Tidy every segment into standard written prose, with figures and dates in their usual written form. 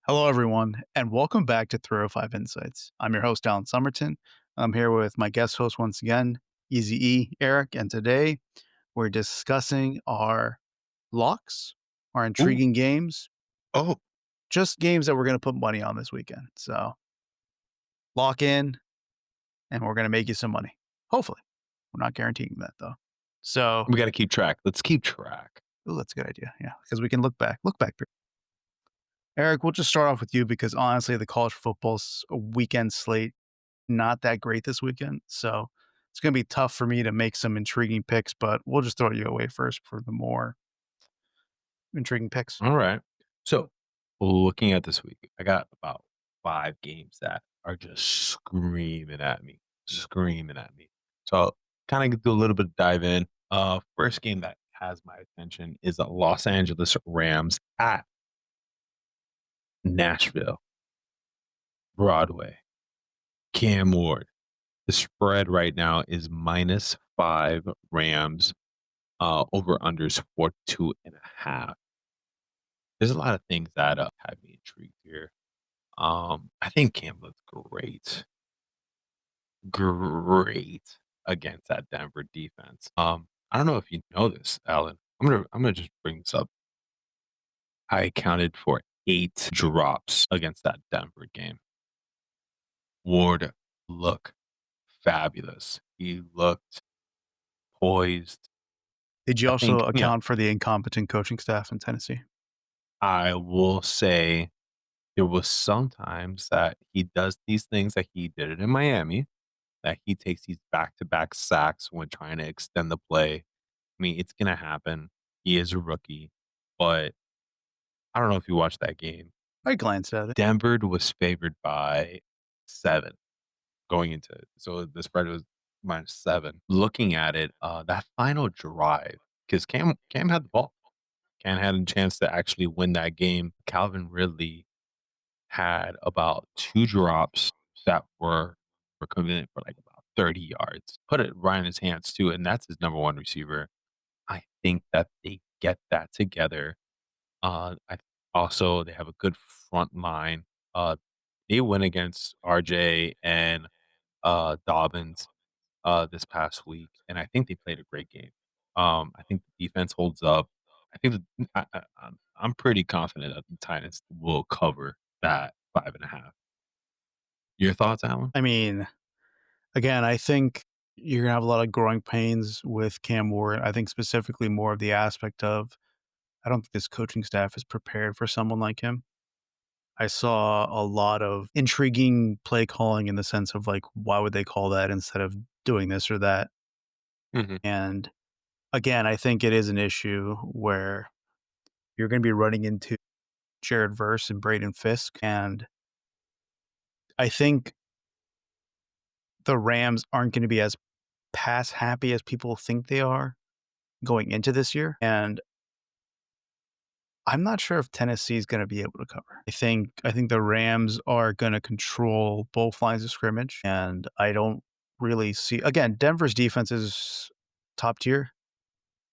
Hello, everyone, and welcome back to 305 Insights. I'm your host, Alan Somerton. I'm here with my guest host once again, Easy E, Eric, and today we're discussing our locks, our Ooh, intriguing games, oh, just games that we're going to put money on this weekend. So lock in, and we're going to make you some money. Hopefully. We're not guaranteeing that, though. So, we gotta keep track. Let's keep track. ooh, that's a good idea. Yeah, because we can look back. Eric, we'll just start off with you because honestly, the college football's weekend slate not that great this weekend. So it's going to be tough for me to make some intriguing picks, but we'll just throw you away first for the more intriguing picks. All right. So, looking at this week, I got about 5 games that are just screaming at me. So, kinda do a little bit of dive in. First game that has my attention is the Los Angeles Rams at Nashville, Broadway, Cam Ward. The spread right now is -5 Rams, over-unders 42.5. There's a lot of things that, have me intrigued here. I think Cam looked great against that Denver defense. I don't know if you know this, Alan. I'm gonna just bring this up. I accounted for 8 drops against that Denver game. Ward looked fabulous. He looked poised. Did you I also think, account for the incompetent coaching staff in Tennessee? I will say there was sometimes that he does these things, like he did it in Miami, that he takes these back-to-back sacks when trying to extend the play. I mean, it's gonna happen. He is a rookie, but I don't know if you watched that game. I glanced at it. Denver was favored by 7 going into it. So the spread was -7. Looking at it, that final drive, because Cam had the ball. Cam had a chance to actually win that game. Calvin Ridley had about 2 drops that were convenient for, like, about 30 yards. Put it right in his hands too, and that's his number 1 receiver. I think that they get that together. I also they have a good front line. They went against RJ and, Dobbins, this past week, and I think they played a great game. I think the defense holds up. I think that I'm pretty confident that the Titans will cover that 5.5. Your thoughts, Alan? I mean, again, I think you're going to have a lot of growing pains with Cam Ward. I think specifically more of the aspect of I don't think this coaching staff is prepared for someone like him. I saw a lot of intriguing play calling in the sense of like, why would they call that instead of doing this or that? Mhm. And again, I think it is an issue where you're going to be running into Jared Verse and Braden Fisk. And I think the Rams aren't going to be as pass happy as people think they are going into this year. And I'm not sure if Tennessee is going to be able to cover. I think the Rams are going to control both lines of scrimmage, and I don't really see. Again, Denver's defense is top tier,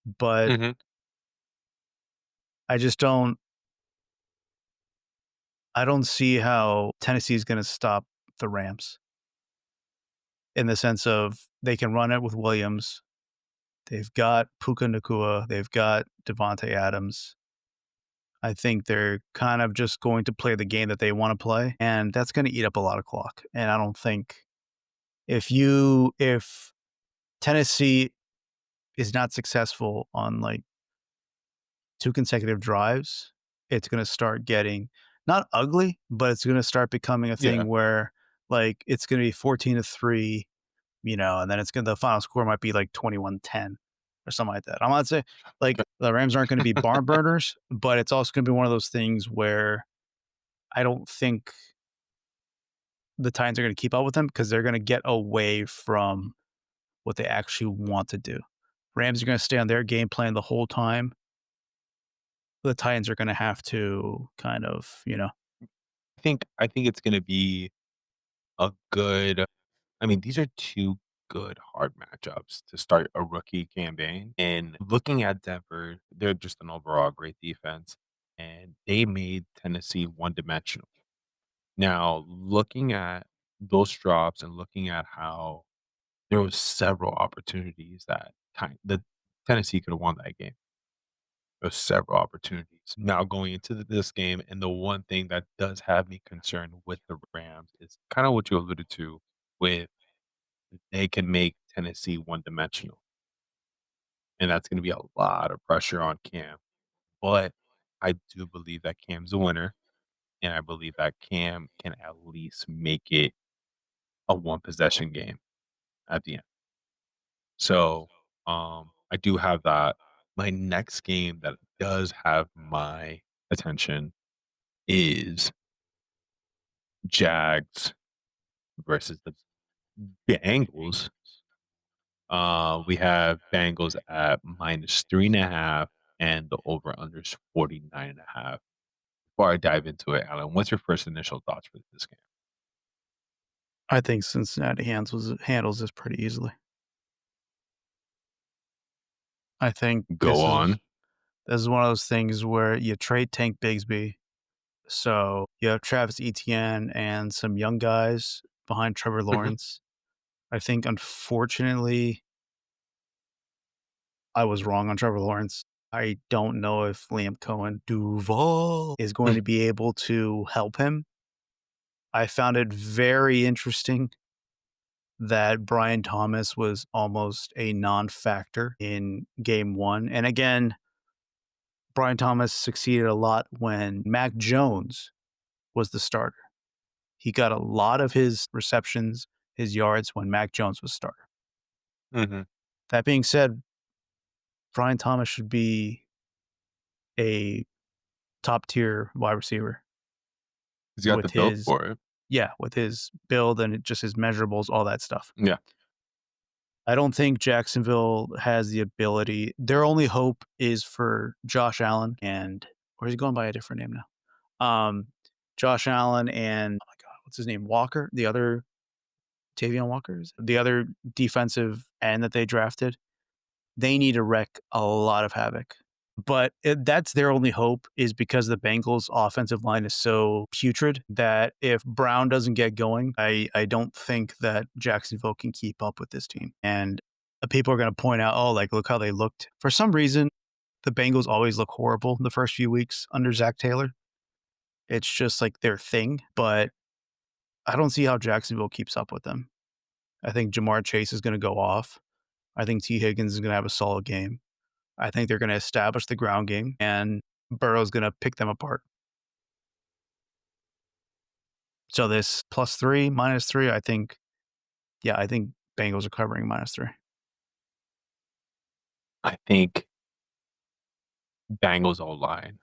but Mhm. I just don't. I don't see how Tennessee is going to stop the Rams in the sense of they can run it with Williams. They've got Puka Nakua. They've got Devontae Adams. I think they're kind of just going to play the game that they want to play, and that's going to eat up a lot of clock. And I don't think if Tennessee is not successful on like 2 consecutive drives, it's gonna start getting not ugly, but it's gonna start becoming a Yeah. thing where, like, it's gonna be 14-3, and then the final score might be like 21-10 or something like that. I'm not saying like, the Rams aren't gonna be barn burners, but it's also gonna be one of those things where I don't think the Titans are gonna keep up with them because they're gonna get away from what they actually want to do. Rams are gonna stay on their game plan the whole time. The Titans are gonna have to kind of, I think it's gonna be a good I mean, these are 2 good hard matchups to start a rookie campaign, and looking at Denver, they're just an overall great defense, and they made Tennessee one-dimensional. Now, looking at those drops and looking at how there was several opportunities that Tennessee could have won that game. There's several opportunities. Now going into this game, and the one thing that does have me concerned with the Rams is kind of what you alluded to with they can make Tennessee one-dimensional, and that's gonna be a lot of pressure on Cam. But I do believe that Cam's a winner, and I believe that Cam can at least make it a one-possession game at the end. So, I do have that. My next game that does have my attention is Jags versus the Bengals. We have Bengals at minus 3.5, and the over/under is 49.5. Before I dive into it, Alan, what's your first initial thoughts for this game? I think Cincinnati handles this pretty easily. I think Go on. this is one of those things where you trade Tank Bigsby, so you have Travis Etienne and some young guys behind Trevor Mhm. Lawrence. I think unfortunately, I was wrong on Trevor Lawrence. I don't know if Liam Cohen Duval is going to be able to help him. I found it very interesting that Brian Thomas was almost a non-factor in game 1. And again, Brian Thomas succeeded a lot when Mac Jones was the starter. He got a lot of his receptions, his yards when Mac Jones was starter. Mhm. That being said, Brian Thomas should be a top tier wide receiver He's got the with build his for it. with his build and just his measurables, all that stuff. Yeah. I don't think Jacksonville has the ability. Their only hope is for Josh Allen and or is he going by a different name now? Josh Allen and oh my god, what's his name? Walker, the other Tavion Walker's, the other defensive end that they drafted. They need to wreak a lot of havoc. But that's their only hope is because the Bengals' offensive line is so putrid that if Brown doesn't get going, I don't think that Jacksonville can keep up with this team. And people are going to point out, oh, like, look how they looked. For some reason, the Bengals always look horrible the first few weeks under Zach Taylor. It's just like their thing. But I don't see how Jacksonville keeps up with them. I think Jamar Chase is going to go off. I think T. Higgins is going to have a solid game. I think they're gonna establish the ground game, and Burrow's gonna pick them apart. So this +3, -3, I think I think Bengals are covering -3. I think Bengals O-line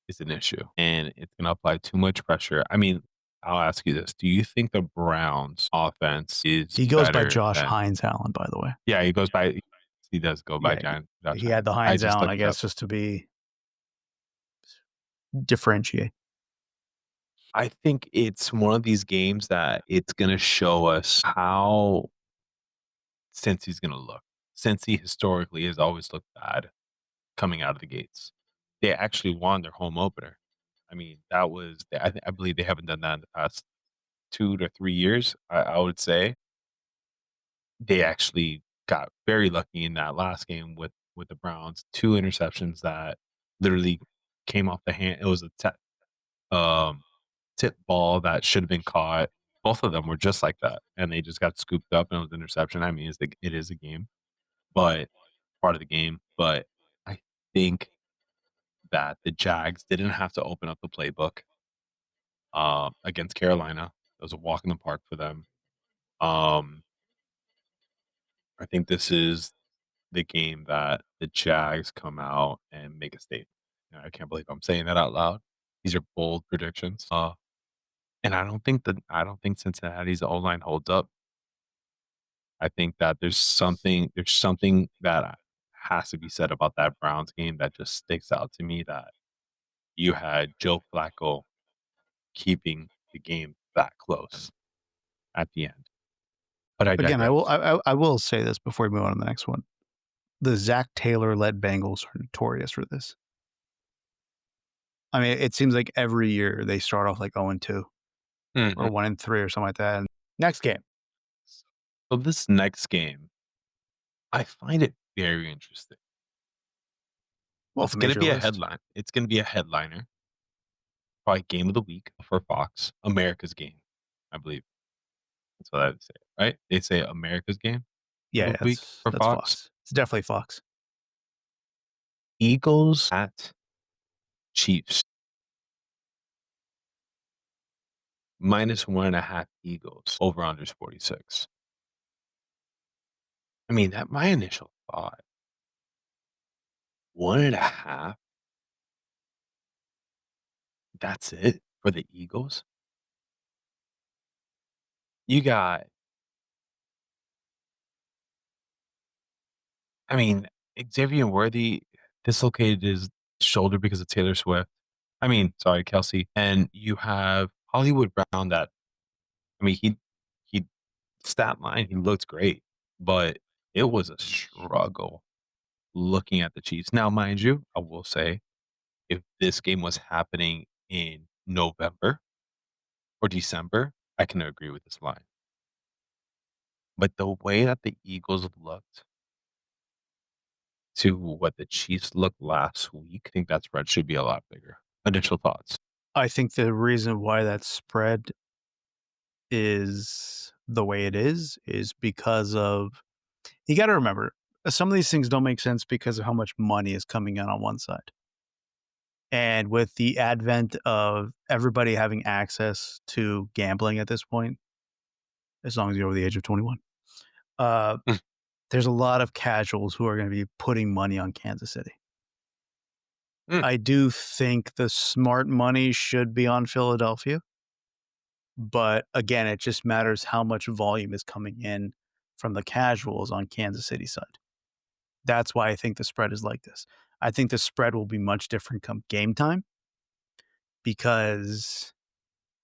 is an issue, and it's gonna apply too much pressure. I mean, I'll ask you this, do you think the Browns' offense is He goes by better Josh than Hines Allen, by the way. Yeah, he does go by Yeah, Giant Josh he had Allen. the I Hines just Allen, I looked it up. guess, just to be differentiate. I think it's one of these games that it's gonna show us how Cincy's gonna look. Cincy historically has always looked bad coming out of the gates. They actually won their home opener. I mean, that was I believe they haven't done that in the past 2 to 3 years, I would say. They actually got very lucky in that last game with the Browns. 2 interceptions that literally came off the hand. It was a um, tip ball that should have been caught. Both of them were just like that, and they just got scooped up, and it was an interception. I mean, it is a game, but part of the game. But I think that the Jags didn't have to open up the playbook against Carolina. It was a walk in the park for them. Um, I think this is the game that the Jags come out and make a statement. I can't believe I'm saying that out loud. These are bold predictions. And I don't think Cincinnati's O line holds up. I think that there's something that has to be said about that Browns game that just sticks out to me that you had Joe Flacco keeping the game that close at the end. But I Again, digress. I will say this before we move on to the next one. The Zach Taylor-led Bengals are notorious for this. I mean, it seems like every year they start off like 0-2 or Mhm. 1-3 or something like that. And next game. So this next game, I find it very interesting. Well, if It's it made gonna your be a list. headline. It's gonna be a headliner, probably game of the week for Fox, America's game, I believe. That's what I would say, right? They say America's game of Yeah, the week for that's Fox. Fox. It's definitely Fox. Eagles at Chiefs, minus 1.5 Eagles, over unders 46. I mean, that my initial thought, 1.5, that's it for the Eagles? You got I mean, Xavier Worthy dislocated his shoulder because of Taylor Swift. I mean, sorry, Kelsey. And you have Hollywood Brown that I mean, he stat line, he looked great, but it was a struggle looking at the Chiefs. Now, mind you, I will say, if this game was happening in November or December, I can agree with this line. But the way that the Eagles looked to what the Chiefs looked last week, I think that spread should be a lot bigger. Initial thoughts? I think the reason why that spread is the way it is because of you got to remember some of these things don't make sense because of how much money is coming in on one side. And with the advent of everybody having access to gambling at this point, as long as you're over the age of 21, uh, Mm, there's a lot of casuals who are going to be putting money on Kansas City. mm. I do think the smart money should be on Philadelphia, but again, it just matters how much volume is coming in from the casuals on Kansas City side. That's why I think the spread is like this. I think the spread will be much different come game time because,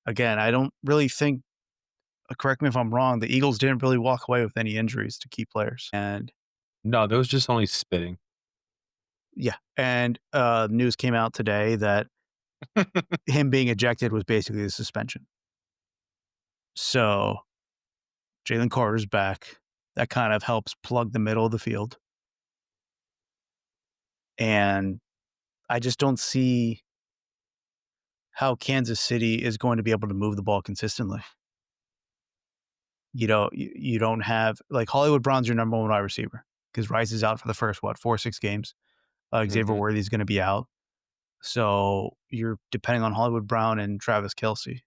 again, I don't really think, correct me if I'm wrong, the Eagles didn't really walk away with any injuries to key players. And No, there was just only spitting. yeah, and news came out today that him being ejected was basically the suspension. So Jalen Carter's back. That kind of helps plug the middle of the field. And I just don't see how Kansas City is going to be able to move the ball consistently. You don't have like Hollywood Brown's your number one wide receiver because Rice is out for the first, what, 4, 6 games. Xavier Mhm, Worthy is going to be out. So you're depending on Hollywood Brown and Travis Kelsey,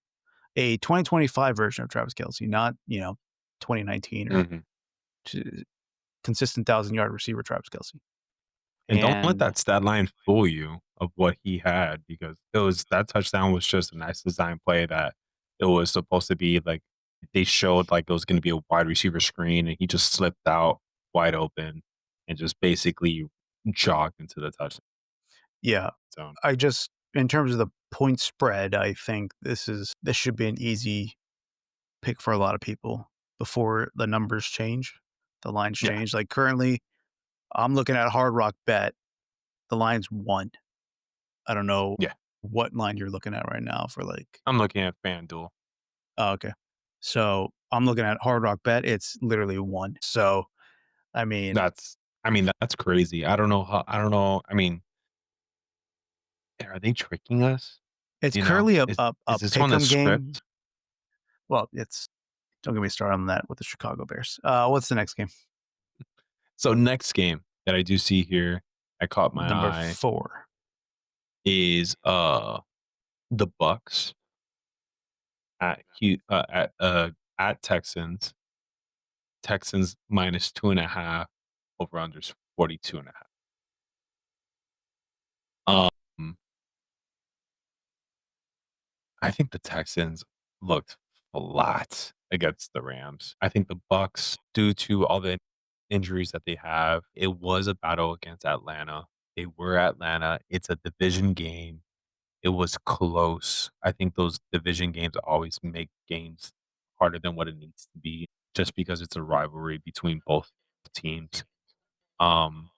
a 2025 version of Travis Kelsey, not, 2019 or mhm. consistent 1,000-yard receiver Travis Kelsey. And don't let And that stat line fool you of what he had because it was that touchdown was just a nice design play that it was supposed to be like they showed like it was gonna be a wide receiver screen and he just slipped out wide open and just basically jogged into the touchdown yeah, zone. I just in terms of the point spread, I think this should be an easy pick for a lot of people before the numbers change, the lines Yeah, change. Like currently, I'm looking at Hard Rock Bet, the line's 1. I don't know yeah. what line you're looking at right now for like I'm looking at FanDuel. oh, okay. So, I'm looking at Hard Rock Bet, it's literally 1. So, I mean, That's I mean, that's crazy. I don't know. I mean, are they tricking us? it's You know? currently Is a this one a pick'em game. script? Well, it's don't get me started on that with the Chicago Bears. What's the next game? So next game that I do see here, I caught my Number eye 4. is, the Bucks at Texans. Texans minus 2.5, over unders 42.5. Um, I think the Texans looked flat against the Rams. I think the Bucks, due to all the injuries that they have, it was a battle against Atlanta. They were Atlanta. It's a division game. It was close. I think those division games always make games harder than what it needs to be just because it's a rivalry between both teams. Um,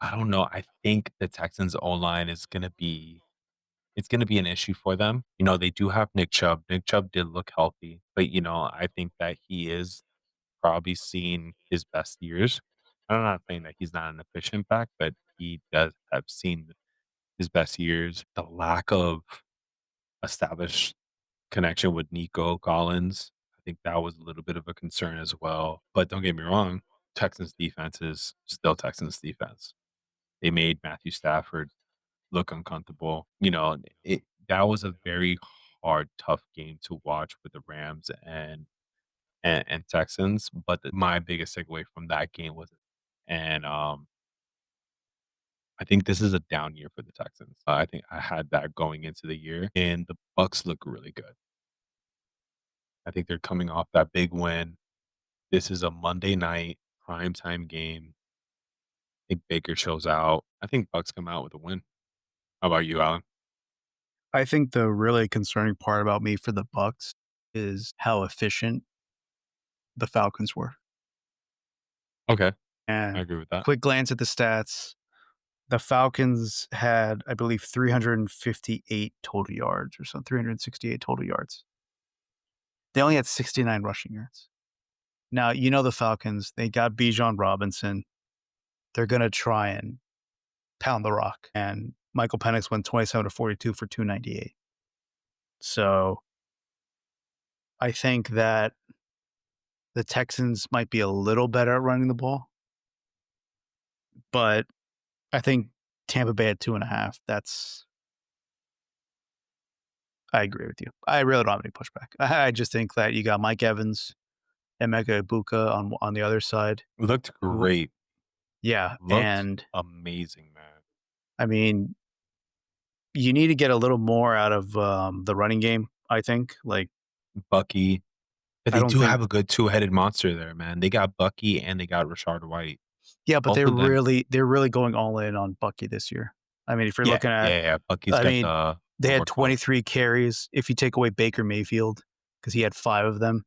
I don't know. I think the Texans O line is gonna be it's gonna be an issue for them. You know, they do have Nick Chubb. Nick Chubb did look healthy, but, you know, I think that he is probably seeing his best years. I'm not saying that he's not an efficient back, but he does have seen his best years. The lack of established connection with Nico Collins, I think that was a little bit of a concern as well. But don't get me wrong, Texans defense is still Texans defense. They made Matthew Stafford look uncomfortable. You know, that was a very hard, tough game to watch with the Rams and Texans. But my biggest takeaway from that game was, and I think this is a down year for the Texans. I think I had that going into the year, and the Bucks look really good. I think they're coming off that big win. This is a Monday night primetime game. I think Baker shows out. I think Bucks come out with a win. How about you, Alan? I think the really concerning part about me for the Bucks is how efficient the Falcons were. Okay, I And agree with that. quick glance at the stats, the Falcons had, I believe, 358 total yards or something, 368 total yards. They only had 69 rushing yards. Now, you know the Falcons, they got Bijan Robinson. They're gonna try and pound the rock, and Michael Penix went 27 to 42 for 298. So, I think that the Texans might be a little better at running the ball, but I think Tampa Bay at 2.5, that's I agree with you. I really don't have any pushback. I just think that you got Mike Evans and Emeka Ibuka on the other side, Looked who great. yeah, Looked and amazing, man. I mean, you need to get a little more out of, the running game, I think. Like, Bucky. But I they don't do think have a good two-headed monster there, man. They got Bucky and they got Rashard White. yeah, but Both of them. they're really going all in on Bucky this year. I mean, if you're Yeah, looking yeah, at yeah. Bucky's I got mean, they the had workhorse. 23 carries if you take away Baker Mayfield because he had 5 of them.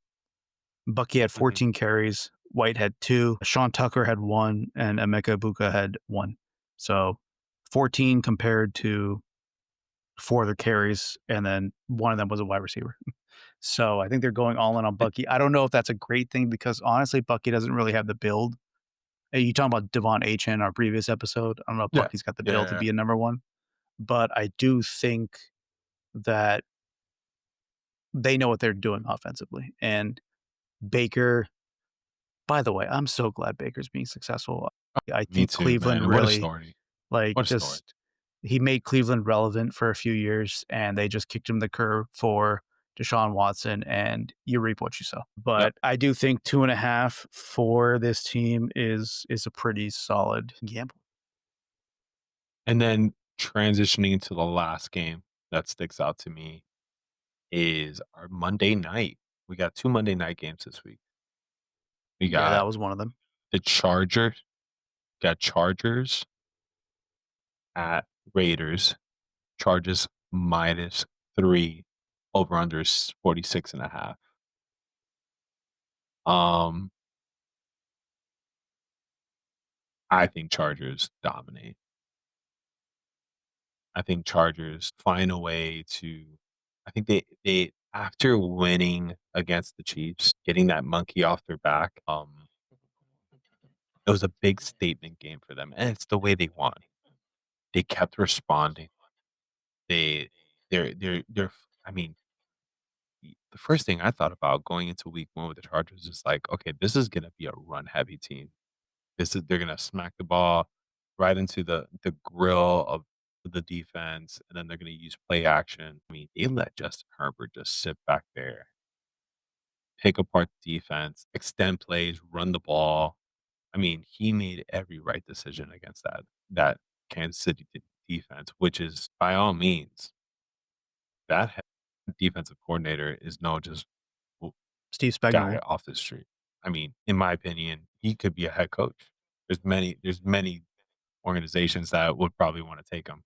Bucky had Mhm. 14 carries, White had 2, Sean Tucker had 1, and Emeka Ibuka had 1. So, 14 compared to 4 other carries, and then 1 of them was a wide receiver. So, I think they're going all in on It Bucky. I don't know if that's a great thing because honestly, Bucky doesn't really have the build. You talking about Devon Achane, our previous episode. I don't know if yeah. Bucky's got the Yeah, build yeah, to yeah. be a number 1, but I do think that they know what they're doing offensively, and Baker by the way, I'm so glad Baker's being successful. I Me think too, Cleveland man. What a really, story. like, What a story. just he made Cleveland relevant for a few years, and they just kicked him the curb for Deshaun Watson, and you reap what you sow. Yep. But I do think 2.5 for this team is a pretty solid gamble. And then transitioning to the last game that sticks out to me is our Monday night. We got 2 Monday night games this week. We Yeah, that got was one of them. the Chargers at Raiders. Chargers -3, over under is 46.5. Um, I think Chargers dominate. I think Chargers find a way to I think they after winning against the Chiefs, getting that monkey off their back, it was a big statement game for them, and it's the way they won. They kept responding. They they're I mean, the first thing I thought about going into week 1 with the Chargers is like, "Okay, this is gonna be a run-heavy team." This is they're gonna smack the ball right into the grill of the defense, and then they're gonna use play action. I mean, they let Justin Herbert just sit back there, pick apart the defense, extend plays, run the ball. I mean, he made every right decision against that Kansas City defense, which is by all means that defensive coordinator is no just Steve guy Spagnuolo. off the street. I mean, in my opinion, he could be a head coach. There's many organizations that would probably wanna take him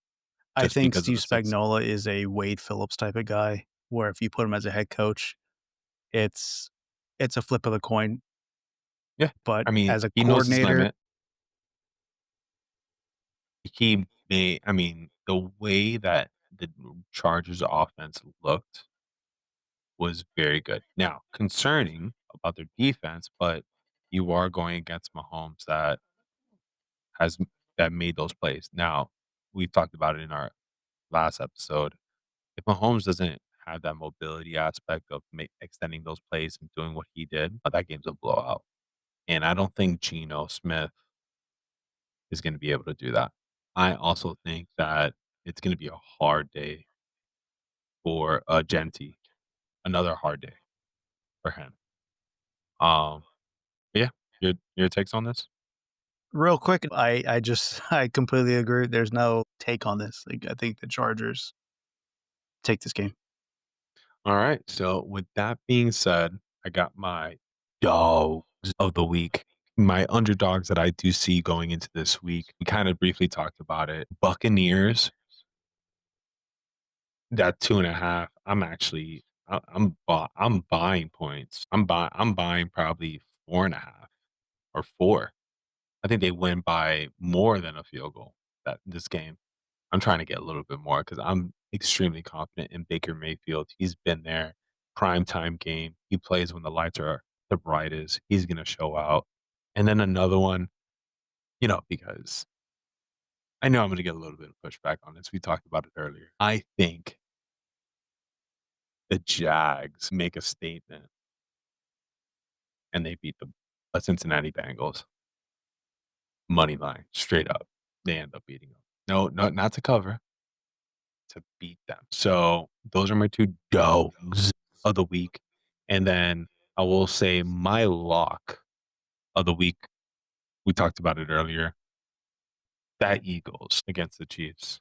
I just think because of Steve the system. Spagnuolo is a Wade Phillips type of guy, where if you put him as a head coach, it's it's a flip of the coin, Yeah. but I mean, as a he knows his coordinator limit. He may I mean, the way that the Chargers offense looked was very good. Now, concerning about their defense, but you are going against Mahomes has that made those plays. Now, we talked about it in our last episode. If Mahomes doesn't have that mobility aspect of extending those plays and doing what he did, that game's a blowout. And I don't think Geno Smith is going to be able to do that. I also think that it's going to be a hard day for Genti, another hard day for him. Um, but yeah, your takes on this? Real quick, I just I completely agree. There's no take on this. Like, I think the Chargers take this game. All right. So with that being said, I got my dogs of the week. My underdogs that I do see going into this week. We kind of briefly talked about it. Buccaneers, that 2.5. I'm actually I'm buying points. I'm buying probably 4.5 or 4. I think they win by more than a field goal that this game. I'm trying to get a little bit more because I'm extremely confident in Baker Mayfield. He's been there, prime time game. He plays when the lights are the brightest. He's gonna show out. And then another one, because I know I'm gonna get a little bit of pushback on this. We talked about it earlier. I think the Jags make a statement and they beat the Cincinnati Bengals. Money line, straight up. They end up beating them. No, not to cover, to beat them. So those are my 2 dogs of the week. And then I will say my lock of the week, we talked about it earlier, that Eagles against the Chiefs.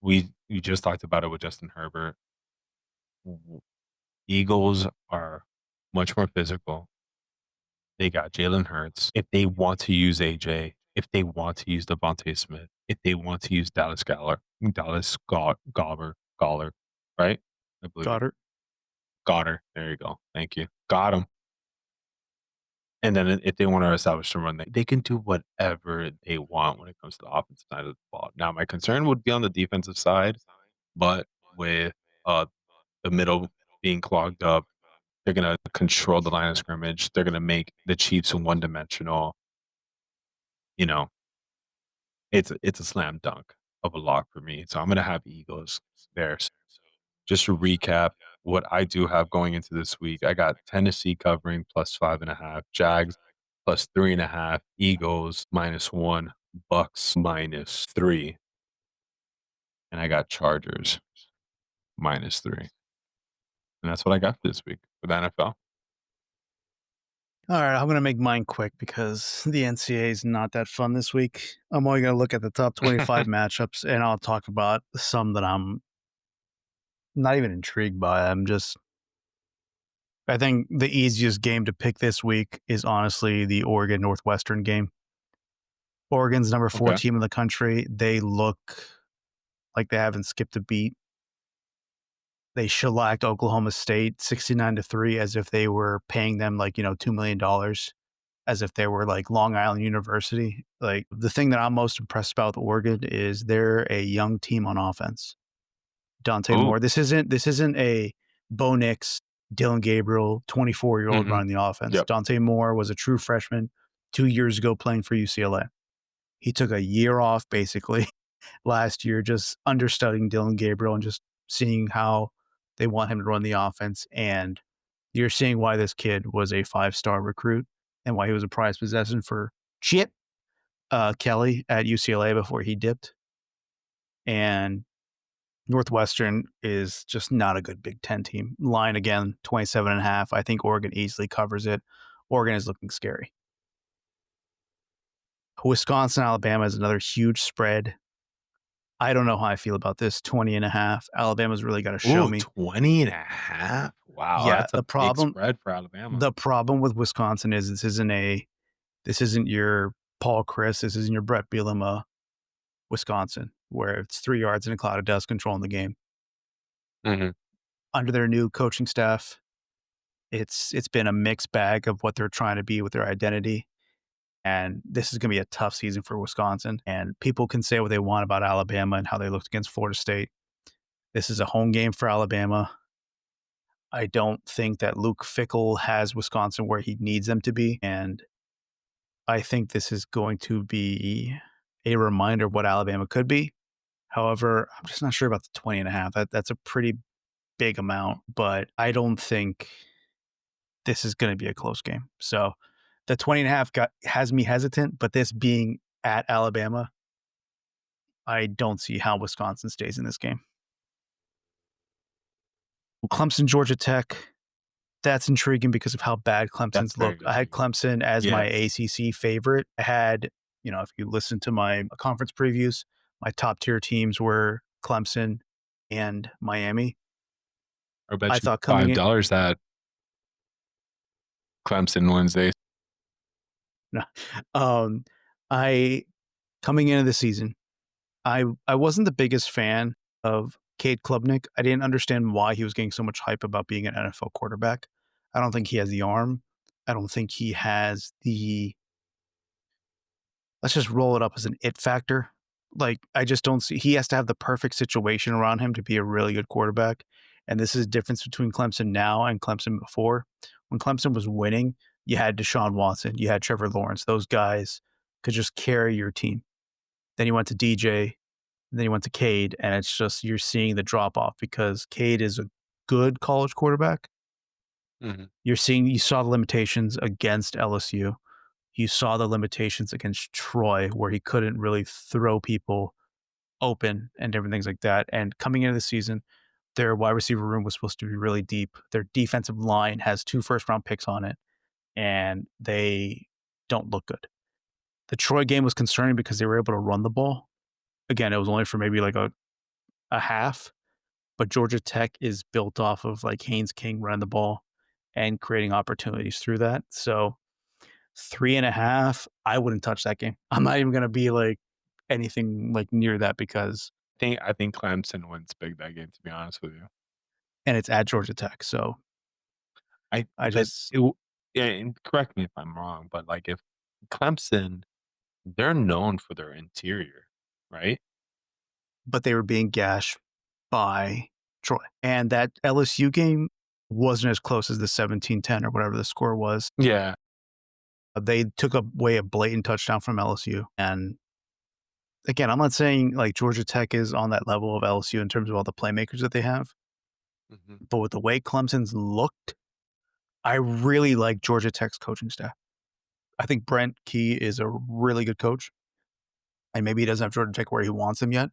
We just talked about it with Justin Herbert. W Eagles are much more physical. They got Jalen Hurts. If they want to use AJ, if they want to use Devontae Smith, if they want to use Galler, right? I believe Goddard. Goddard. There you go. Thank you. Got him. And then if they want to establish the run, they can do whatever they want when it comes to the offensive side of the ball. Now, my concern would be on the defensive side, but with uh, the middle being clogged up, they're going to control the line of scrimmage. They're going to make the Chiefs one dimensional. You know, it's a slam dunk of a lock for me. So I'm going to have Eagles there. So just to recap what I do have going into this week, I got Tennessee covering plus 5.5, Jags plus 3.5, Eagles -1, Bucks -3, and I got Chargers -3. And that's what I got for this week with the NFL. All right, I'm gonna make mine quick because the NCAA is not that fun this week. I'm only gonna look at the top 25 matchups, and I'll talk about some that I'm not even intrigued by. I think the easiest game to pick this week is honestly the Oregon Northwestern game. Oregon's number 4 Okay. team in the country. They look like they haven't skipped a beat. They shellacked Oklahoma State 69-3 as if they were paying them like, $2 million, as if they were like Long Island University. Like, the thing that I'm most impressed about with Oregon is they're a young team on offense. Dante Ooh. Moore. This isn't a Bo Nix, Dylan Gabriel, 24-year-old Mhm. running the offense. Yep. Dante Moore was a true freshman 2 years ago playing for UCLA. He took a year off basically last year, just understudying Dylan Gabriel and just seeing how they want him to run the offense. And you're seeing why this kid was a 5-star recruit and why he was a prized possession for Chip Kelly at UCLA before he dipped. And Northwestern is just not a good Big Ten team. Line again, 27.5. I think Oregon easily covers it. Oregon is looking scary. Wisconsin, Alabama is another huge spread. I don't know how I feel about this 20.5. Alabama's really got to show Ooh, me. 20.5. Wow, Yeah, that's a big spread for Alabama. the problem with Wisconsin is this isn't your Paul Chris, this isn't your Brett Bielema Wisconsin, where it's 3 yards in a cloud of dust controlling the game. Mhm. Under their new coaching staff, it's been a mixed bag of what they're trying to be with their identity. And this is going to be a tough season for Wisconsin. And people can say what they want about Alabama and how they looked against Florida State. This is a home game for Alabama. I don't think that Luke Fickell has Wisconsin where he needs them to be. And I think this is going to be a reminder of what Alabama could be. However, I'm just not sure about the 20 and a half. That's a pretty big amount, but I don't think this is going to be a close game. So the 20 and a half has me hesitant, but this being at Alabama, I don't see how Wisconsin stays in this game. Clemson, Georgia Tech, that's intriguing because of how bad That's Clemson's very looked. I had intriguing. Clemson as my Yes. ACC favorite. I had, if you listen to my conference previews, my top tier teams were Clemson and Miami. I I bet you thought coming in, $5 that Clemson Wednesdays. no, um, I coming into the season, I wasn't the biggest fan of Cade Klubnik. I didn't understand why he was getting so much hype about being an NFL quarterback. I don't think he has the arm. I don't think he has the, let's just roll it up as an it factor. Like, I just don't see, he has to have the perfect situation around him to be a really good quarterback. And this is the difference between Clemson now and Clemson before. When Clemson was winning, you had Deshaun Watson, you had Trevor Lawrence. Those guys could just carry your team. Then you went to DJ, and then you went to Cade, and it's just you're seeing the drop off because Cade is a good college quarterback. Mhm, You saw the limitations against LSU. You saw the limitations against Troy, where he couldn't really throw people open and different things like that. And coming into the season, their wide receiver room was supposed to be really deep. Their defensive line has 2 first-round picks on it, and they don't look good. The Troy game was concerning because they were able to run the ball. Again, it was only for maybe like a half, but Georgia Tech is built off of like Haynes King running the ball and creating opportunities through that. So 3.5, I wouldn't touch that game. I'm not even gonna be like anything like near that because I think Clemson wins big that game, to be honest with you. and it's at Georgia Tech. So I I but just it w yeah, and correct me if I'm wrong, but, like, if Clemson, they're known for their interior, right? but they were being gashed by Troy. And that LSU game wasn't as close as the 17-10 or whatever the score was. Yeah. They took away a blatant touchdown from LSU. And again, I'm not saying like Georgia Tech is on that level of LSU in terms of all the playmakers that they have, Mhm, but with the way Clemson's looked, I really like Georgia Tech's coaching staff. I think Brent Key is a really good coach, and maybe he doesn't have Georgia Tech where he wants them yet,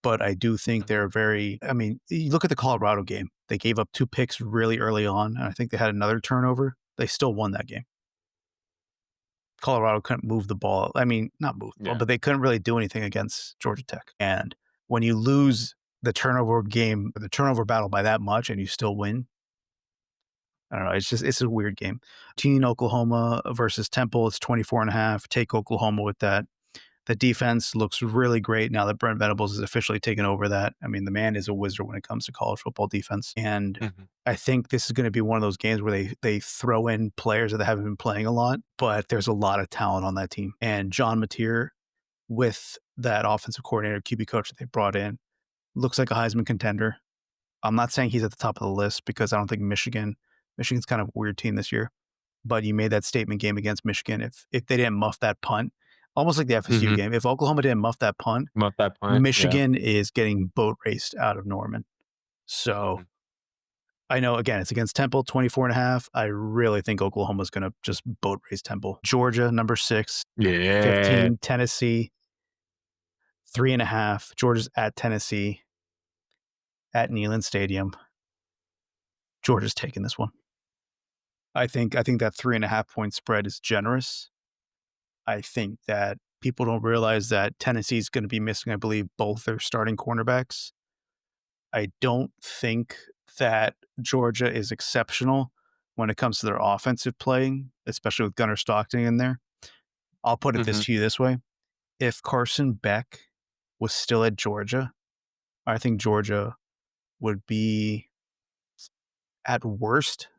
but I do think mhm, they're very. I mean, you look at the Colorado game; they gave up 2 picks really early on, and I think they had another turnover. They still won that game. Colorado couldn't move the ball. I mean, not move the ball, yeah, but they couldn't really do anything against Georgia Tech. And when you lose the turnover game, the turnover battle by that much, and you still win, I don't know. It's a weird game. Teen Oklahoma versus Temple. It's 24.5. Take Oklahoma with that. The defense looks really great now that Brent Venables has officially taken over that. I mean, the man is a wizard when it comes to college football defense. And mhm, I think this is going to be one of those games where they throw in players that haven't been playing a lot, but there's a lot of talent on that team. And John Mateer, with that offensive coordinator, QB coach that they brought in, looks like a Heisman contender. I'm not saying he's at the top of the list because I don't think Michigan's kind of a weird team this year. But you made that statement game against Michigan. If they didn't muff that punt, almost like the FSU mhm. game, if Oklahoma didn't muff that punt, About that point, yeah, Michigan is getting boat raced out of Norman. So mhm. I know again it's against Temple, 24.5. I really think Oklahoma's gonna just boat race Temple. Georgia, number 6, Yeah. 15, Tennessee, 3.5. Georgia's at Tennessee at Neyland Stadium. Georgia's taking this one. I think that 3.5 point spread is generous. I think that people don't realize that Tennessee's going to be missing, I believe, both their starting cornerbacks. I don't think that Georgia is exceptional when it comes to their offensive playing, especially with Gunnar Stockton in there. I'll put it this Mhm, to you this way. If Carson Beck was still at Georgia, I think Georgia would be at worst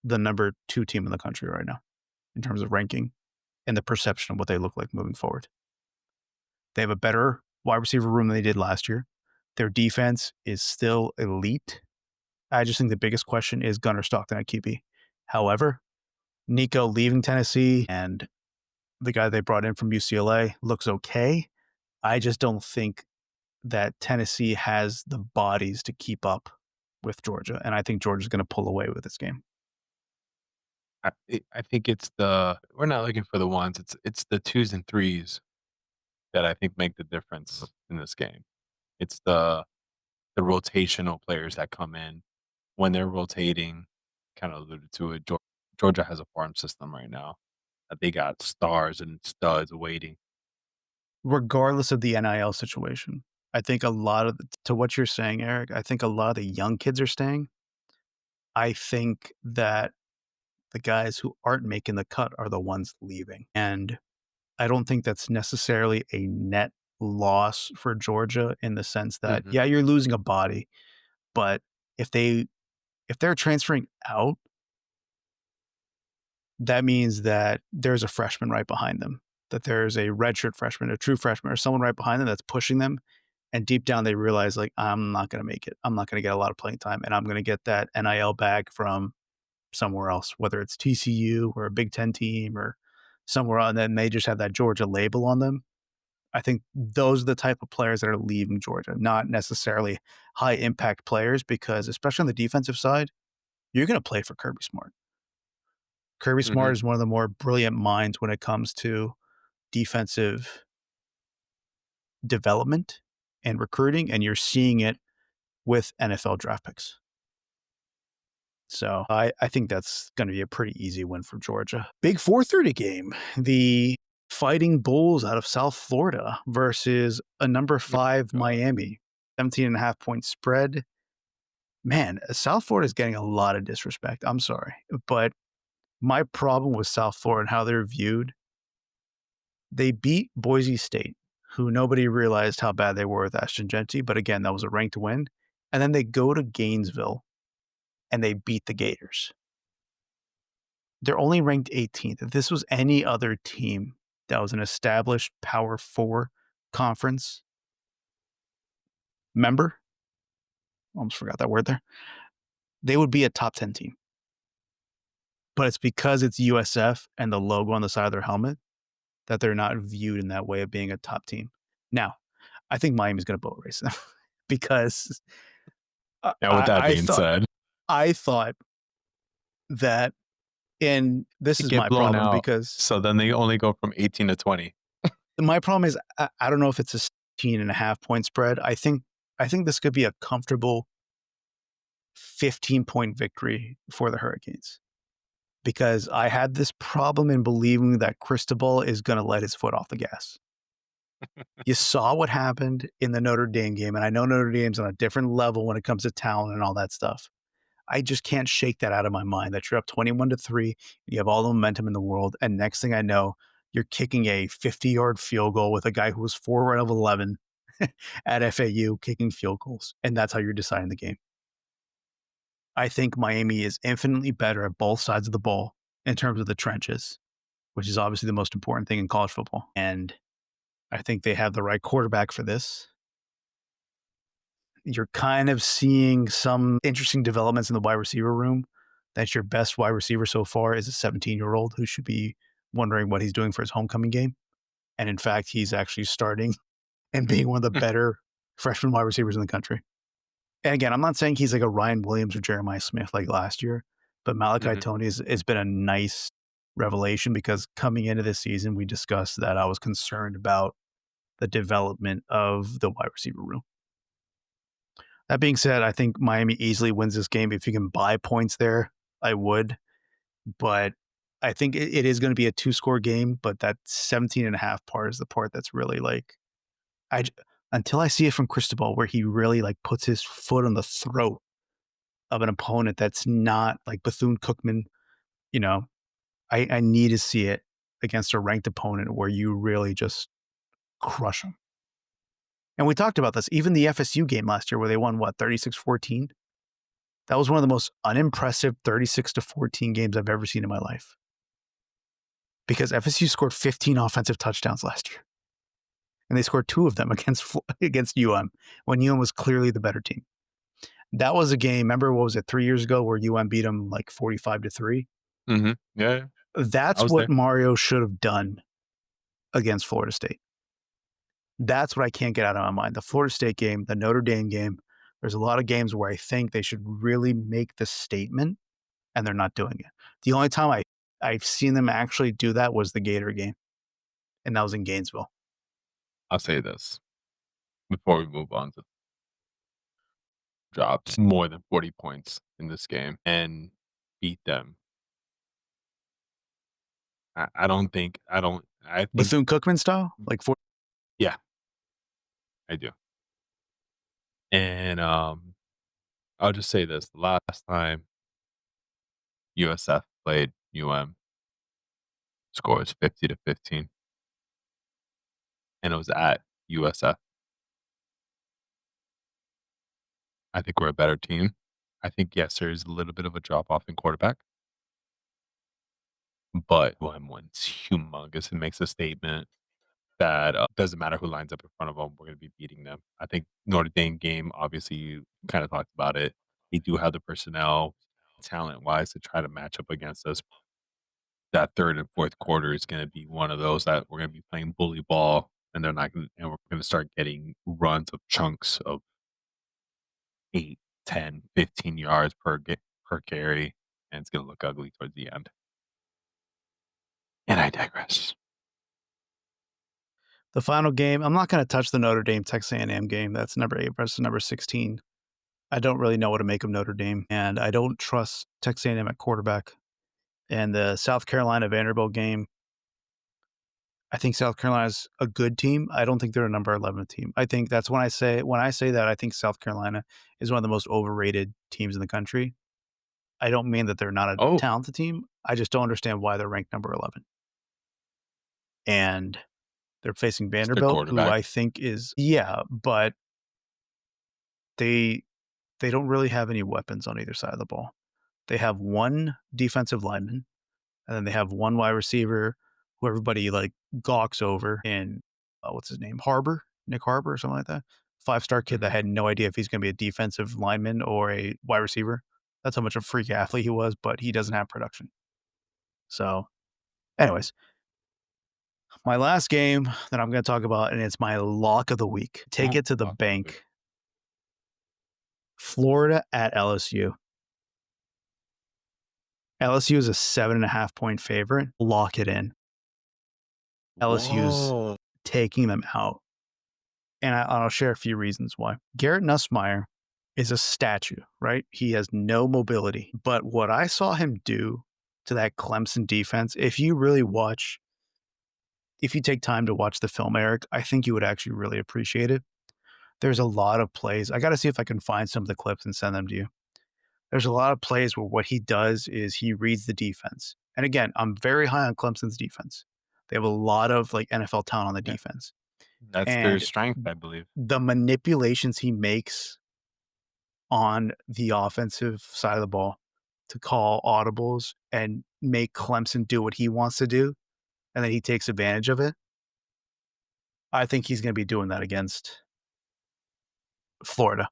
the number 2 team in the country right now in terms of ranking. and the perception of what they look like moving forward. They have a better wide receiver room than they did last year. Their defense is still elite. I just think the biggest question is Gunnar Stockton at QB. However, Nico leaving Tennessee and the guy they brought in from UCLA looks okay. I just don't think that Tennessee has the bodies to keep up with Georgia, and I think Georgia's going to pull away with this game. I think it's the we're not looking for the ones, it's the 2s and 3s that I think make the difference in this game. It's the rotational players that come in when they're rotating, kinda alluded to it, Georgia has a farm system right now that they got stars and studs waiting. Regardless of the NIL situation, I think a lot of to what you're saying, Eric, I think a lot of the young kids are staying. I think that the guys who aren't making the cut are the ones leaving, and I don't think that's necessarily a net loss for Georgia in the sense that, Mhm, yeah, you're losing a body, but if they if they're transferring out, that means that there's a freshman right behind them, that there's a redshirt freshman, a true freshman, or someone right behind them that's pushing them. And deep down, they realize, like, I'm not going to make it. I'm not going to get a lot of playing time, and I'm going to get that NIL bag from somewhere else, whether it's TCU or a Big Ten team or somewhere else. And then they just have that Georgia label on them. I think those are the type of players that are leaving Georgia, not necessarily high impact players, because especially on the defensive side, you're going to play for Kirby Smart. Kirby Smart mhm. is one of the more brilliant minds when it comes to defensive development and recruiting, and you're seeing it with NFL draft picks. So I think that's going to be a pretty easy win for Georgia. Big 4:30 game. The Fighting Bulls out of South Florida versus a number Oh 5 god. Miami. 17.5 point spread. Man, South Florida is getting a lot of disrespect. I'm sorry. But my problem with South Florida and how they're viewed, they beat Boise State, who nobody realized how bad they were with Ashton Genty. But again, that was a ranked win. And then they go to Gainesville and they beat the Gators. They're only ranked 18th. If this was any other team that was an established Power 4 conference member, almost forgot that word there, they would be a top 10 team. But it's because it's USF and the logo on the side of their helmet that they're not viewed in that way of being a top team. Now, I think Miami's going to boat race them because I, Now with I, that I being thought said, I thought that, and this they is get my blown problem out, because so then they only go from 18 to 20. my problem is I don't know if it's a 16.5 point spread. I think this could be a comfortable 15-point victory for the Hurricanes because I had this problem in believing that Cristobal is going to let his foot off the gas. You saw what happened in the Notre Dame game, and I know Notre Dame's on a different level when it comes to talent and all that stuff. I just can't shake that out of my mind that you're up 21-3, you have all the momentum in the world, and next thing I know, you're kicking a 50-yard field goal with a guy who was 4 out of 11 at FAU kicking field goals, and that's how you're deciding the game. I think Miami is infinitely better at both sides of the ball in terms of the trenches, which is obviously the most important thing in college football. And I think they have the right quarterback for this. You're kind of seeing some interesting developments in the wide receiver room. That's your best wide receiver so far is a 17-year-old who should be wondering what he's doing for his homecoming game. And in fact, he's actually starting and being one of the better freshman wide receivers in the country. And again, I'm not saying he's like a Ryan Williams or Jeremiah Smith like last year, but Malachi Mhm. Tony has been a nice revelation because coming into this season, we discussed that I was concerned about the development of the wide receiver room. That being said, I think Miami easily wins this game. If you can buy points there, I would. But I think it is going to be a two-score game, but that 17.5 part is the part that's really like I until I see it from Cristobal where he really like puts his foot on the throat of an opponent that's not like Bethune-Cookman, you know, I need to see it against a ranked opponent where you really just crush them. And we talked about this, even the FSU game last year where they won, what, 36-14? That was one of the most unimpressive 36-14 games I've ever seen in my life. because FSU scored 15 offensive touchdowns last year, and they scored 2 of them against UM when UM was clearly the better team. That was a game, remember what was it, 3 years ago where UM beat them like 45-3? Mhm. Yeah, yeah. I That's was what there. Mario should have done against Florida State. That's what I can't get out of my mind. The Florida State game, the Notre Dame game, there's a lot of games where I think they should really make the statement, and they're not doing it. The only time I've seen them actually do that was the Gator game, and that was in Gainesville. I'll say this before we move on to drops more than 40 points in this game and beat them. I think Bethune-Cookman style? Like, for yeah, I do. And, I'll just say this, the last time USF played UM, score was 50-15, and it was at USF. I think we're a better team. I think, yes, there's a little bit of a drop off in quarterback, but UM wins humongous and makes a statement that, doesn't matter who lines up in front of them, we're gonna be beating them. I think Notre Dame game, obviously, you kinda talked about it. They do have the personnel, talent-wise, to try to match up against us. That 3rd and 4th quarter is gonna be one of those that we're gonna be playing bully ball, and they're not gonna and we're gonna start getting runs of chunks of 8, 10, 15 yards per carry, and it's gonna look ugly towards the end. And I digress. the final game, I'm not gonna touch the Notre Dame Texas A&M game. That's number 8 versus number 16. I don't really know what to make of Notre Dame, and I don't trust Texas A&M at quarterback. And the South Carolina Vanderbilt game, I think South Carolina's a good team. I don't think they're a number 11 team. I think that's when I say that, I think South Carolina is one of the most overrated teams in the country. I don't mean that they're not a Oh, talented team. I just don't understand why they're ranked number 11. And they're facing it's their Vanderbilt, who quarterback. I think is, yeah, but they they don't really have any weapons on either side of the ball. They have one defensive lineman, and then they have one wide receiver who everybody like gawks over in what's his name? Nick Harbor or something like that. 5-star kid that Mhm. had no idea if he's gonna be a defensive lineman or a wide receiver. That's how much of a freak athlete he was, but he doesn't have production. So, anyways, my last game that I'm gonna talk about, and it's my lock of the week. Take Oh, it to the lock of the week. bank. Florida at LSU. LSU is a 7.5 point favorite. Lock it in. LSU's Whoa. taking them out. And I'll share a few reasons why. Garrett Nussmeier is a statue, right? He has no mobility. But what I saw him do to that Clemson defense, if you take time to watch the film, Eric, I think you would actually really appreciate it. There's a lot of plays. I got to see if I can find some of the clips and send them to you. There's a lot of plays where what he does is he reads the defense. And again, I'm very high on Clemson's defense. They have a lot of like NFL talent on the Yeah, defense. that's their And strength, I believe. the manipulations he makes on the offensive side of the ball to call audibles and make Clemson do what he wants to do, and then he takes advantage of it. I think he's going to be doing that against Florida.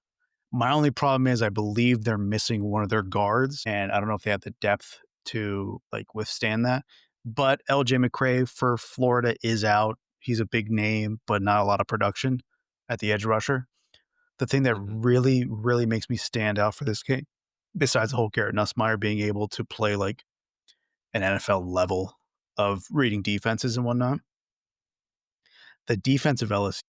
My only problem is I believe they're missing one of their guards, and I don't know if they have the depth to like withstand that. But LJ McCray for Florida is out. He's a big name, but not a lot of production at the edge rusher. The thing that Mhm. really, really makes me stand out for this game, besides the whole Garrett Nussmeier being able to play like an NFL level of reading defenses and whatnot, the defensive LSU,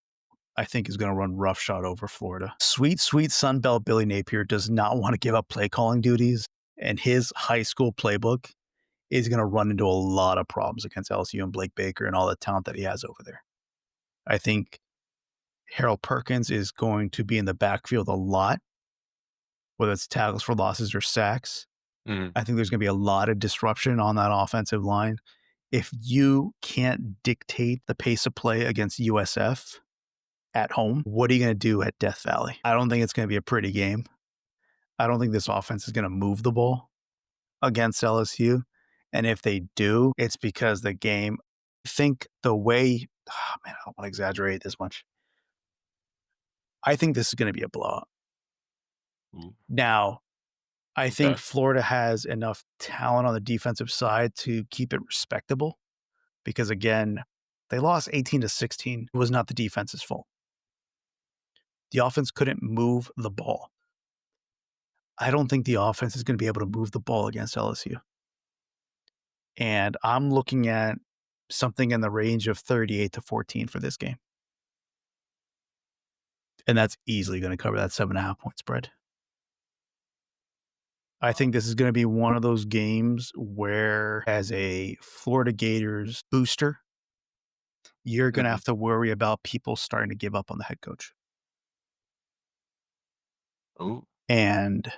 I think, is going to run roughshod over Florida. Sweet, sweet Sunbelt Billy Napier does not want to give up play calling duties, and his high school playbook is going to run into a lot of problems against LSU and Blake Baker and all the talent that he has over there. I think Harold Perkins is going to be in the backfield a lot, whether it's tackles for losses or sacks. Mhm. I think there's going to be a lot of disruption on that offensive line. If you can't dictate the pace of play against USF at home, what are you going to do at Death Valley? I don't think it's going to be a pretty game. I don't think this offense is going to move the ball against LSU. And if they do, it's because the game, I think the way, oh man, I don't want to exaggerate this much. I think this is going to be a blowout. Ooh, Now, I think okay. Florida has enough talent on the defensive side to keep it respectable because, again, they lost 18-16. It was not the defense's fault. The offense couldn't move the ball. I don't think the offense is going to be able to move the ball against LSU. And I'm looking at something in the range of 38-14 for this game. And that's easily going to cover that 7.5 point spread. I think this is going to be one of those games where, as a Florida Gators booster, you're going to Mhm. have to worry about people starting to give up on the head coach. Ooh, And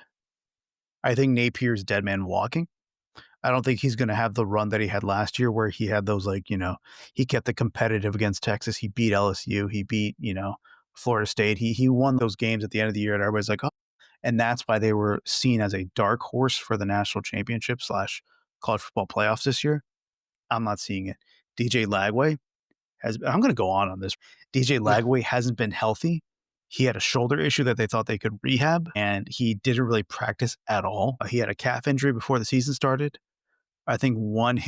I think Napier's dead man walking. I don't think he's going to have the run that he had last year where he had those, like, he kept it competitive against Texas. He beat LSU. He beat, Florida State. He won those games at the end of the year and everybody's like, oh, and that's why they were seen as a dark horse for the national championship slash college football playoffs this year. I'm not seeing it. DJ Lagway I'm going to go on this. DJ Lagway hasn't been healthy. He had a shoulder issue that they thought they could rehab, and he didn't really practice at all. He had a calf injury before the season started. I think one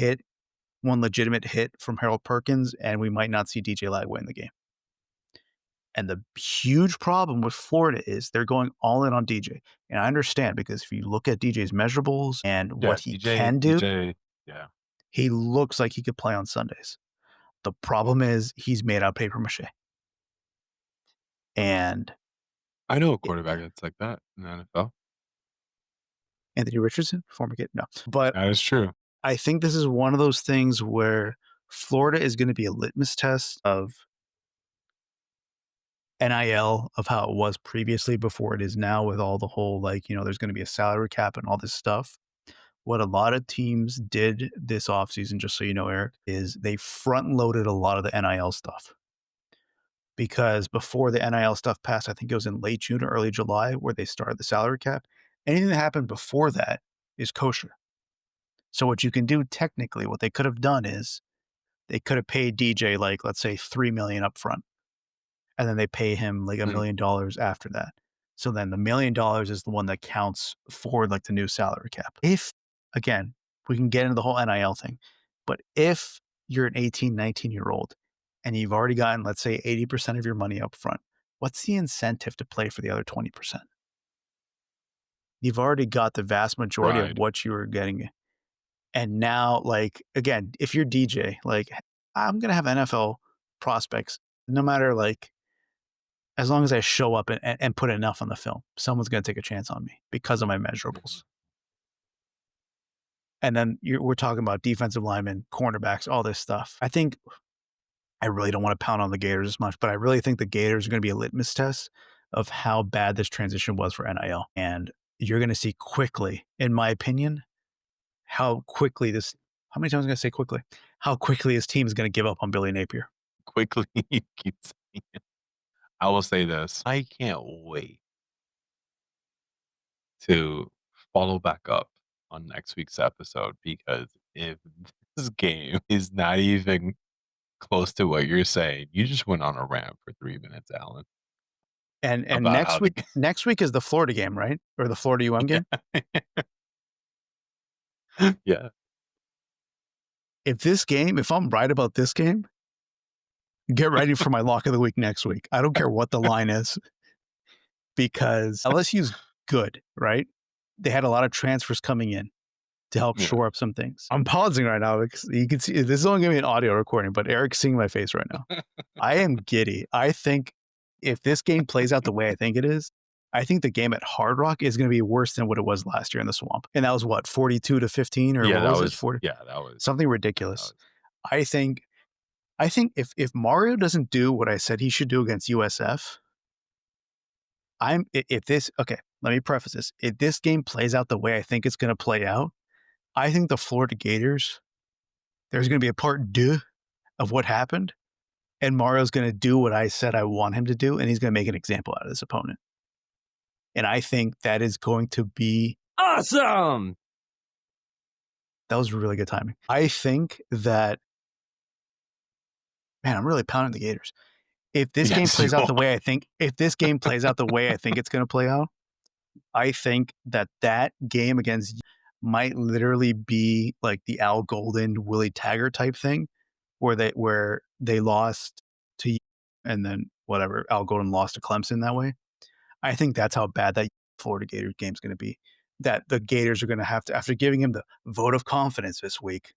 legitimate hit from Harold Perkins, and we might not see DJ Lagway in the game. And the huge problem with Florida is they're going all in on DJ. And I understand because if you look at DJ's measurables and yeah, what he DJ can do, DJ yeah. he looks like he could play on Sundays. The problem is he's made out of paper mache. And I know a quarterback that's like that in the NFL. Anthony Richardson, former kid, no. But That is true. I think this is one of those things where Florida is going to be a litmus test of NIL, of how it was previously before it is now with all the whole, like, there's going to be a salary cap and all this stuff. What a lot of teams did this offseason, just so you know, Eric, is they front loaded a lot of the NIL stuff. Because before the NIL stuff passed, I think it was in late June or early July where they started the salary cap. Anything that happened before that is kosher. So what you can do technically, what they could have done is they could have paid DJ, like, let's say 3 million up front, and then they pay him like $1 Mhm. million after that. So then the $1 million is the one that counts for like the new salary cap. If, again, we can get into the whole NIL thing, but if you're an 18, 19-year-old and you've already gotten, let's say, 80% of your money up front, what's the incentive to play for the other 20%? You've already got the vast majority of Right. what you were getting. And now, like, again, if you're DJ, like, I'm going to have NFL prospects no matter, like, as long as I show up and put enough on the film, someone's going to take a chance on me because of my Mhm. measurables. And then we're talking about defensive linemen, cornerbacks, all this stuff. I think I really don't want to pound on the Gators as much, but I really think the Gators are going to be a litmus test of how bad this transition was for NIL. And you're going to see quickly, in my opinion, how quickly how many times am I going to say quickly? How quickly his team is going to give up on Billy Napier. Quickly, you keep saying it. I will say this, I can't wait to follow back up on next week's episode because if this game is not even close to what you're saying, you just went on a rant for 3 minutes, Alan, And about how next the week, g next week is the Florida game, right? Or the Florida UM game. yeah. Yeah. If I'm right about this game, get ready for my lock of the week next week. I don't care what the line is because LSU's good, right? They had a lot of transfers coming in to help Yeah. shore up some things. I'm pausing right now because you can see this is only going to be an audio recording, but Eric's seeing my face right now. I am giddy. I think if this game plays out the way I think it is, I think the game at Hard Rock is going to be worse than what it was last year in the Swamp. And that was what, 42-15, or Yeah, what that was it? was 40, yeah, that was something yeah, that ridiculous. was I think if Mario doesn't do what I said he should do against USF, if this okay, let me preface this. If this game plays out the way I think it's going to play out, I think the Florida Gators, there's going to be a part deux of what happened, and Mario's going to do what I said I want him to do, and he's going to make an example out of this opponent. And I think that is going to be Awesome! That was really good timing. I think that man, I'm really pounding the Gators. If this game Yes, you plays out are. the way I think if this game plays out the way I think it's gonna play out, I think that that game against might literally be like the Al Golden, Willie Taggart type thing, where they lost to and then whatever, Al Golden lost to Clemson that way. I think that's how bad that Florida Gators game's gonna be. That the Gators are gonna have to after giving him the vote of confidence this week,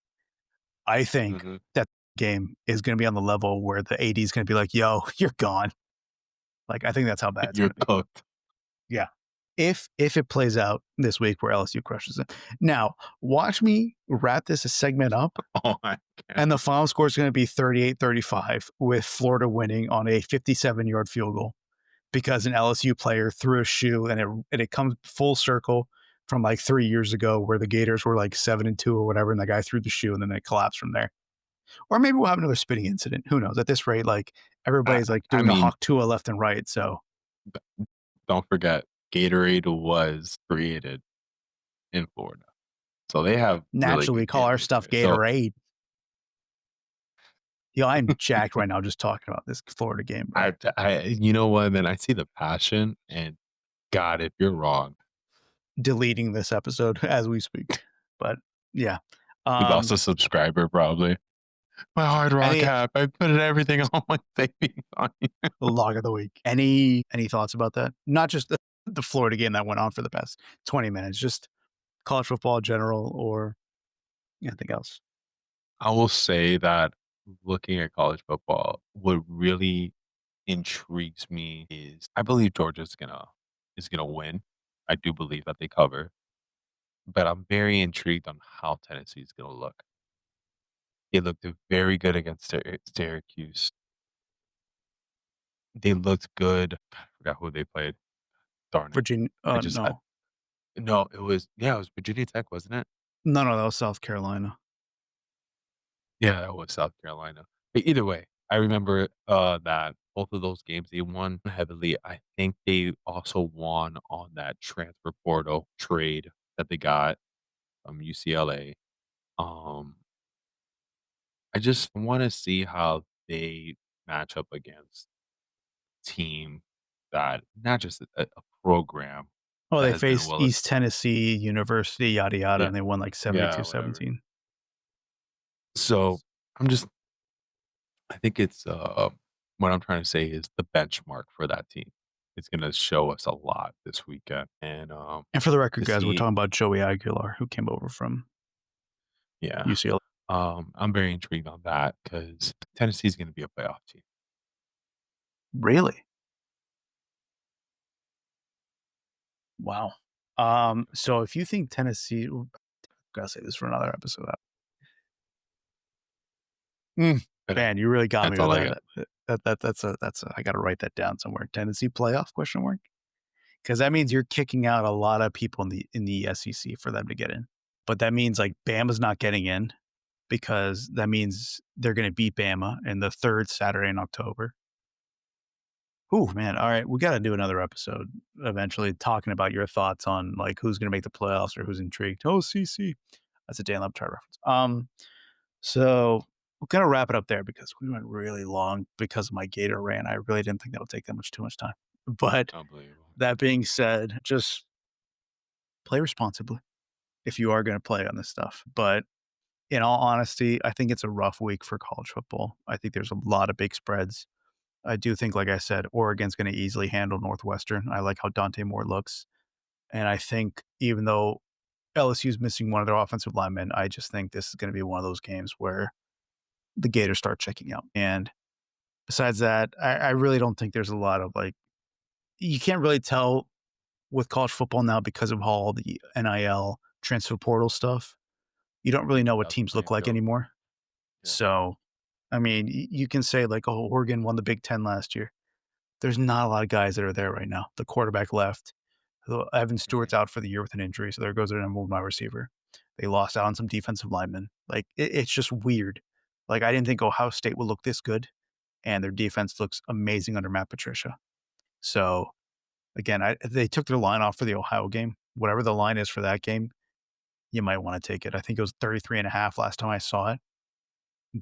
I think Mhm. that game is gonna be on the level where the AD is gonna be like, "Yo, you're gone." Like, I think that's how bad it's You're gonna be. cooked. Yeah. If it plays out this week where LSU crushes it. Now, watch me wrap this segment up, Oh my god. and the final score is gonna be 38-35 with Florida winning on a 57-yard field goal because an LSU player threw a shoe and it comes full circle from, like, 3 years ago where the Gators were, like, 7-2 or whatever, and the guy threw the shoe, and then they collapsed from there. Or maybe we'll have another spitting incident. Who knows? At this rate, like, I everybody's, like, I doing the mean, Hawk Tuah left and right, so don't forget, Gatorade was created in Florida, so they have really naturally, we good call our Gatorade stuff there. So Gatorade. Yo, I'm jacked right now just talking about this Florida game, bro. you know what, man? I see the passion, and God, if you're wrong, Deleting this episode as we speak. But yeah. we lost Um, a subscriber probably. My Hard I Rock think app, I put everything on my savings on you. log of the week. Any thoughts about that? Not just the Florida game that went on for the past 20 minutes, just college football in general or anything else. I will say that looking at college football, what really intrigues me is I believe Georgia's gonna win. I do believe that they cover, but I'm very intrigued on how Tennessee's gonna look. They looked very good against Syracuse. They looked good. I forgot who they played. Darn it. Virginia I just had no. no, it was yeah, it was Virginia Tech, wasn't it? No, that was South Carolina. Yeah, that was South Carolina. But either way, I remember, that both of those games, they won heavily. I think they also won on that transfer portal trade that they got from UCLA. Um, I just wanna see how they match up against team that not just a program Oh, that they has been faced well East Tennessee University, yada yada, yeah, and they won like yeah, whatever. 72-17. So, I'm just I think it's, what I'm trying to say is the benchmark for that team. It's gonna show us a lot this weekend, and, And for the record, to guys, we're see talking about Joey Aguilar, who came over from yeah, UCLA. I'm very intrigued on that because Tennessee's gonna be a playoff team. Really? Wow. So if you think Tennessee, gotta say this for another episode. Mm, But, man, you really got me that's with all I got. that. That's a I gotta write that down somewhere. Tennessee playoff question mark? Because that means you're kicking out a lot of people in the SEC for them to get in. But that means like Bama's not getting in because that means they're gonna beat Bama in the third Saturday in October. Ooh, man. All right. We gotta do another episode eventually talking about your thoughts on like who's gonna make the playoffs or who's intrigued. Oh, CC. That's a Dan Leptard reference. So we're gonna wrap it up there because we went really long because of my Gator rant. I really didn't think that would take too much time. But Unbelievable. that being said, just play responsibly if you are gonna play on this stuff. But in all honesty, I think it's a rough week for college football. I think there's a lot of big spreads. I do think, like I said, Oregon's gonna easily handle Northwestern. I like how Dante Moore looks. And I think even though LSU's missing one of their offensive linemen, I just think this is gonna be one of those games where the Gators start checking out. And besides that, I really don't think there's a lot of like you can't really tell with college football now because of all the NIL transfer portal stuff. You don't really know what Level teams look playing like field. anymore. Yeah. So, I mean, you can say like, oh, Oregon won the Big Ten last year. There's not a lot of guys that are there right now. The quarterback left. Evan Mhm. Stewart's out for the year with an injury, so there goes their number one wide receiver. They lost out on some defensive linemen. Like it's just weird. Like I didn't think Ohio State would look this good, and their defense looks amazing under Matt Patricia. So again, they took their line off for the Ohio game. Whatever the line is for that game, you might want to take it. I think it was 33.5 last time I saw it,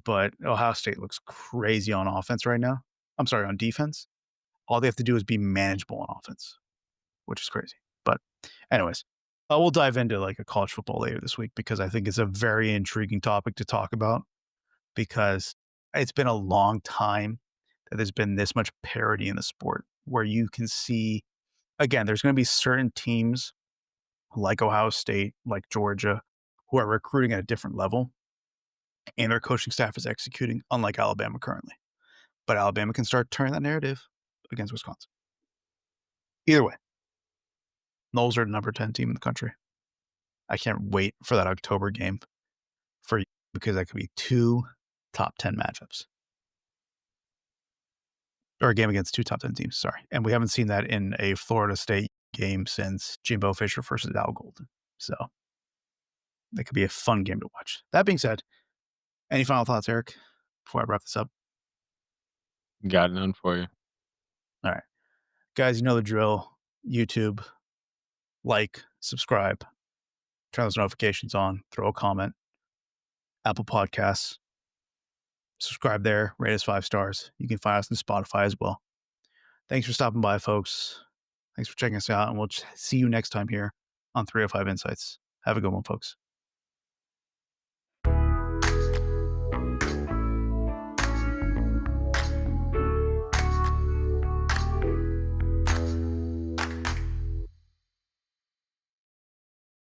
but Ohio State looks crazy on offense right now. I'm sorry, on defense. All they have to do is be manageable on offense, which is crazy. But anyways, we'll dive into like a college football later this week because I think it's a very intriguing topic to talk about because it's been a long time that there's been this much parity in the sport where you can see again, there's going to be certain teams like Ohio State, like Georgia, who are recruiting at a different level and their coaching staff is executing, unlike Alabama currently. But Alabama can start turning that narrative against Wisconsin. Either way, Knowles are the number 10 team in the country. I can't wait for that October game for you because that could be two top 10 matchups or a game against two top 10 teams. Sorry. And we haven't seen that in a Florida State game since Jimbo Fisher versus Al Golden. So that could be a fun game to watch. That being said, any final thoughts, Eric, before I wrap this up? Got none for you. All right. Guys, you know the drill. YouTube, like, subscribe, turn those notifications on, throw a comment. Apple Podcasts, subscribe there, rate us 5 stars. You can find us on Spotify as well. Thanks for stopping by, folks. Thanks for checking us out, and we'll see you next time here on 305 Insights. Have a good one, folks.